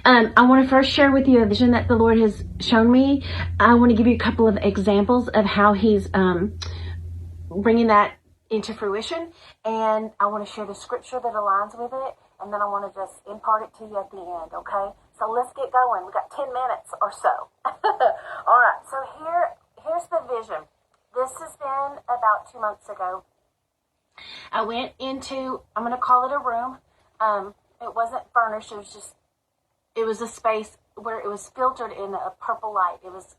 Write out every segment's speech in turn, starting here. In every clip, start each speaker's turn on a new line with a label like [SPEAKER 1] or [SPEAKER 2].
[SPEAKER 1] I want to first share with you a vision that the Lord has shown me. I want to give you a couple of examples of how He's bringing that into fruition. And I want to share the scripture that aligns with it. And then I want to just impart it to you at the end, okay? So let's get going. We've got 10 minutes or so. All right, so here's the vision. This has been about 2 months ago. I went into, I'm going to call it a room. It wasn't furnished. It was a space where it was filtered in a purple light. It was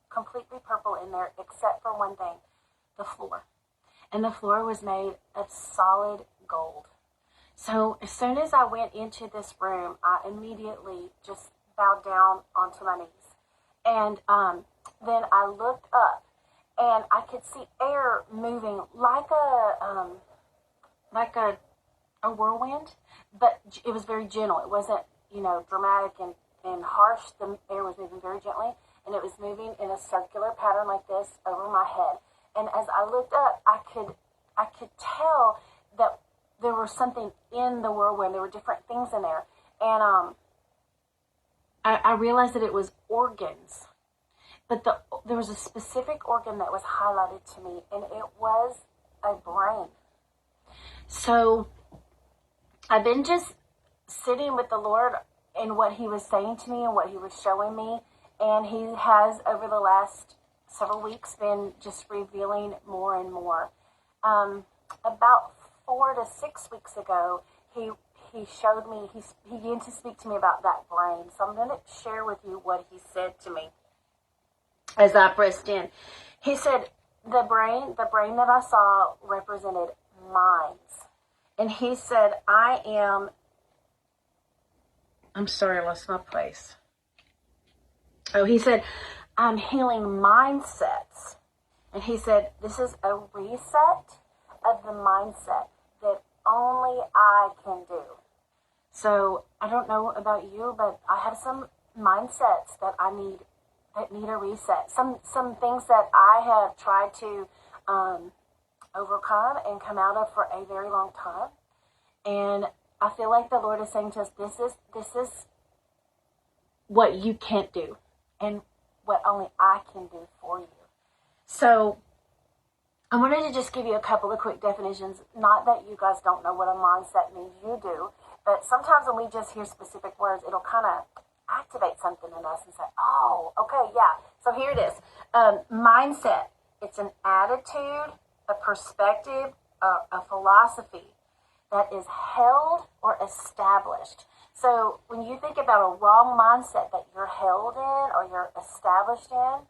[SPEAKER 1] completely purple in there, except for one thing, the floor. And the floor was made of solid gold. So as soon as I went into this room, I immediately just bowed down onto my knees. And then I looked up, and I could see air moving like a whirlwind, but it was very gentle. It wasn't, dramatic and harsh. The air was moving very gently, and it was moving in a circular pattern like this over my head. And as I looked up, I could tell that there was something in the whirlwind. There were different things in there, and I realized that it was organs. But there was a specific organ that was highlighted to me, and it was a brain. So I've been just sitting with the Lord and what He was saying to me and what He was showing me. And He has, over the last several weeks, been just revealing more and more. About 4 to 6 weeks ago, He showed me, he began to speak to me about that brain. So I'm going to share with you what He said to me as I pressed in. He said, the brain that I saw represented minds. And He said, I'm sorry, I lost my place. Oh, He said, I'm healing mindsets. And He said, this is a reset of the mindset that only I can do. So I don't know about you, but I have some mindsets that need a reset. Some things that I have tried to overcome and come out of for a very long time. And I feel like the Lord is saying to us, this is what you can't do and what only I can do for you. So I wanted to just give you a couple of quick definitions. Not that you guys don't know what a mindset means, you do. But sometimes when we just hear specific words, it'll kind of activate something in us and say, oh, okay, yeah. So here it is. Mindset. It's an attitude, a perspective, a philosophy that is held or established. So when you think about a wrong mindset that you're held in or you're established in,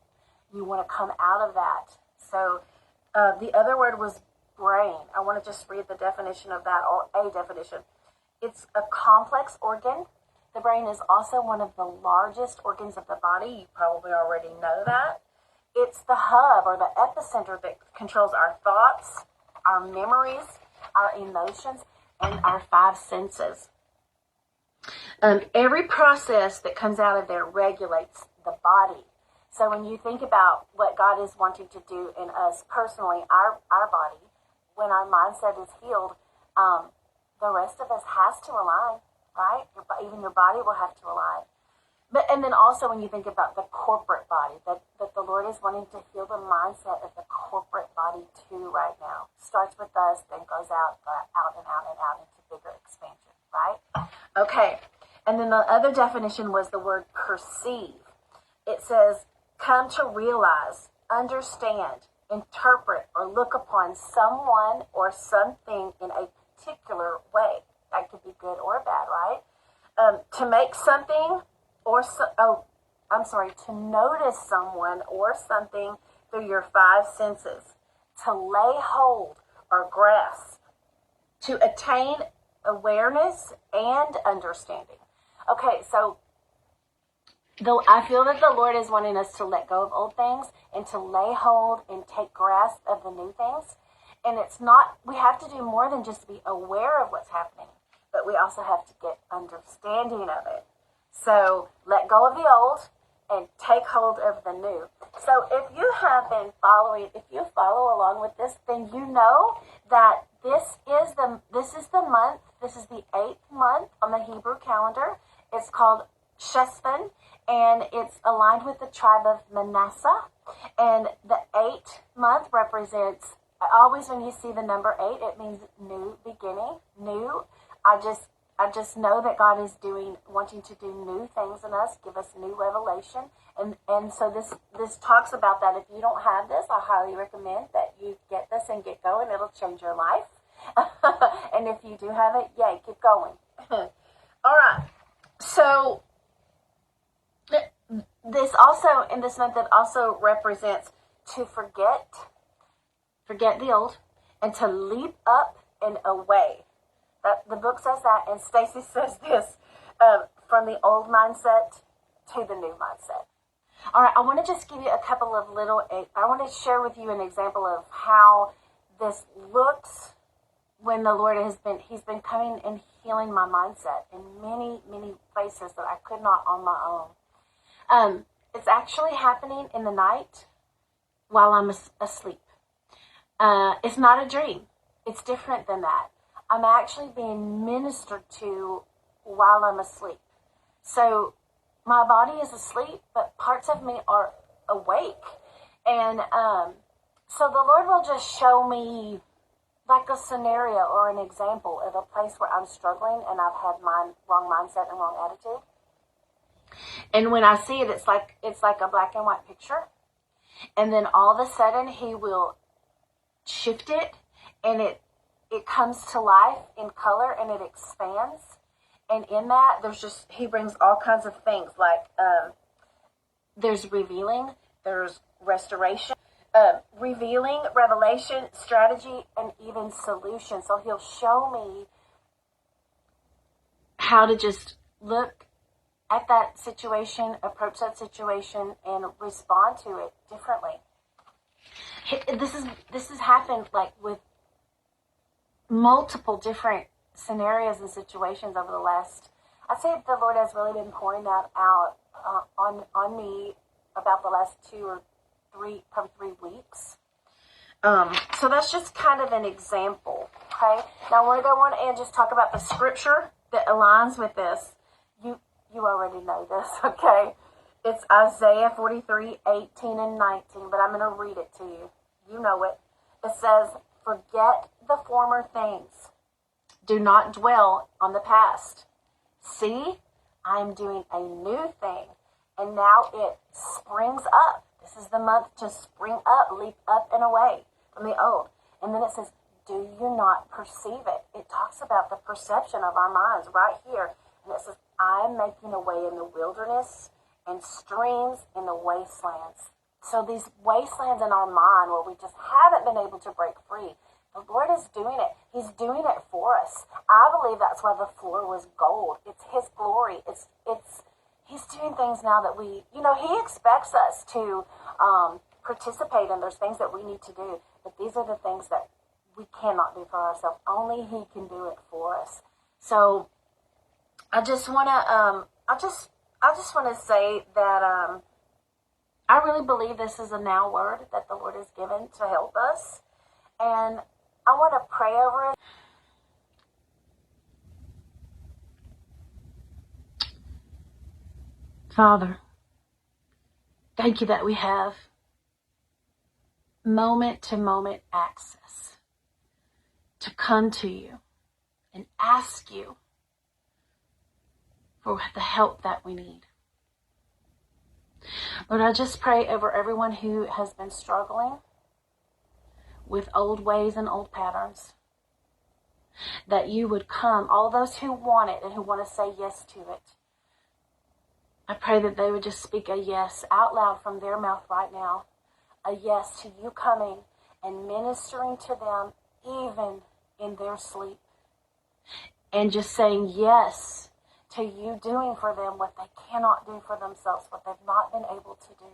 [SPEAKER 1] you want to come out of that. So the other word was brain. I want to just read the definition of that, or a definition. It's a complex organ. The brain is also one of the largest organs of the body. You probably already know that. It's the hub or the epicenter that controls our thoughts, our memories, our emotions, and our 5 senses. Every process that comes out of there regulates the body. So when you think about what God is wanting to do in us personally, our body, when our mindset is healed, the rest of us has to align, right? Even your body will have to align. And then also when you think about the corporate body, that the Lord is wanting to heal the mindset of the corporate body too right now. Starts with us, then goes out and out into bigger expansion, right? Okay. And then the other definition was the word perceive. It says, come to realize, understand, interpret, or look upon someone or something in a particular way. That could be good or bad, right? To make something to notice someone or something through your 5 senses. To lay hold or grasp. To attain awareness and understanding. Okay, so though I feel that the Lord is wanting us to let go of old things and to lay hold and take grasp of the new things. And it's not, we have to do more than just be aware of what's happening, but we also have to get understanding of it. So let go of the old and take hold of the new. So if you have been following, if you follow along with this, then you know that this is the month, this is the 8th month on the Hebrew calendar. It's called Shespan, and it's aligned with the tribe of Manasseh. And the 8th month represents, always when you see the number 8, it means new beginning, new. I just know that God is wanting to do new things in us, give us new revelation. And so this talks about that. If you don't have this, I highly recommend that you get this and get going. It'll change your life. And if you do have it, yay, keep going. All right. So this also, in this month, it also represents to forget the old, and to leap up and away. The book says that, and Stacey says this, from the old mindset to the new mindset. All right, I want to just give you a couple of I want to share with you an example of how this looks when the Lord He's been coming and healing my mindset in many, many places that I could not on my own. It's actually happening in the night while I'm asleep. It's not a dream. It's different than that. I'm actually being ministered to while I'm asleep. So my body is asleep, but parts of me are awake. And so the Lord will just show me like a scenario or an example of a place where I'm struggling and I've had wrong mindset and wrong attitude. And when I see it, it's like a black and white picture. And then all of a sudden He will shift it, and it comes to life in color, and it expands. And in that, He brings all kinds of things, like there's revealing, there's restoration, revealing, revelation, strategy, and even solution. So He'll show me how to just look at that situation, approach that situation, and respond to it differently. This has happened like with multiple different scenarios and situations over the last, I'd say the Lord has really been pouring that out on me about the last 2 or 3, probably 3 weeks. So that's just kind of an example, okay? Now I want to go on and just talk about the scripture that aligns with this. You already know this, okay? It's Isaiah 43:18 and 19, but I'm going to read it to you. You know it. It says, "Forget the former things. Do not dwell on the past. See, I am doing a new thing, and now it springs up." This is the month to spring up, leap up and away from the old. And then it says, "Do you not perceive it?" It talks about the perception of our minds right here. And it says, "I am making a way in the wilderness and streams in the wastelands." So these wastelands in our mind where we just haven't been able to break free, the Lord is doing it. He's doing it for us. I believe that's why the floor was gold. It's His glory. He's doing things now that He expects us to participate in. There's things that we need to do, but these are the things that we cannot do for ourselves. Only He can do it for us. So I just want to say that I really believe this is a now word that the Lord has given to help us, and I want to pray over it. Father, thank You that we have moment-to-moment access to come to You and ask You for the help that we need. Lord, I just pray over everyone who has been struggling with old ways and old patterns, that You would come, all those who want it and who want to say yes to it. I pray that they would just speak a yes out loud from their mouth right now, a yes to You coming and ministering to them even in their sleep, and just saying yes to You doing for them what they cannot do for themselves, what they've not been able to do.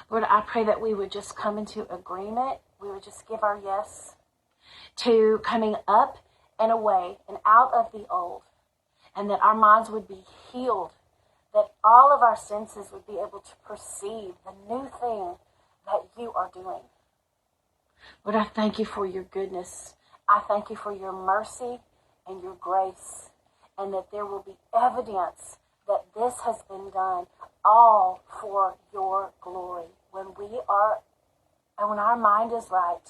[SPEAKER 1] Lord, I pray that we would just come into agreement. We would just give our yes to coming up and away and out of the old, and that our minds would be healed, that all of our senses would be able to perceive the new thing that You are doing. Lord, I thank You for Your goodness. I thank You for Your mercy and Your grace, and that there will be evidence that this has been done all for your glory. When we are, and when our mind is right,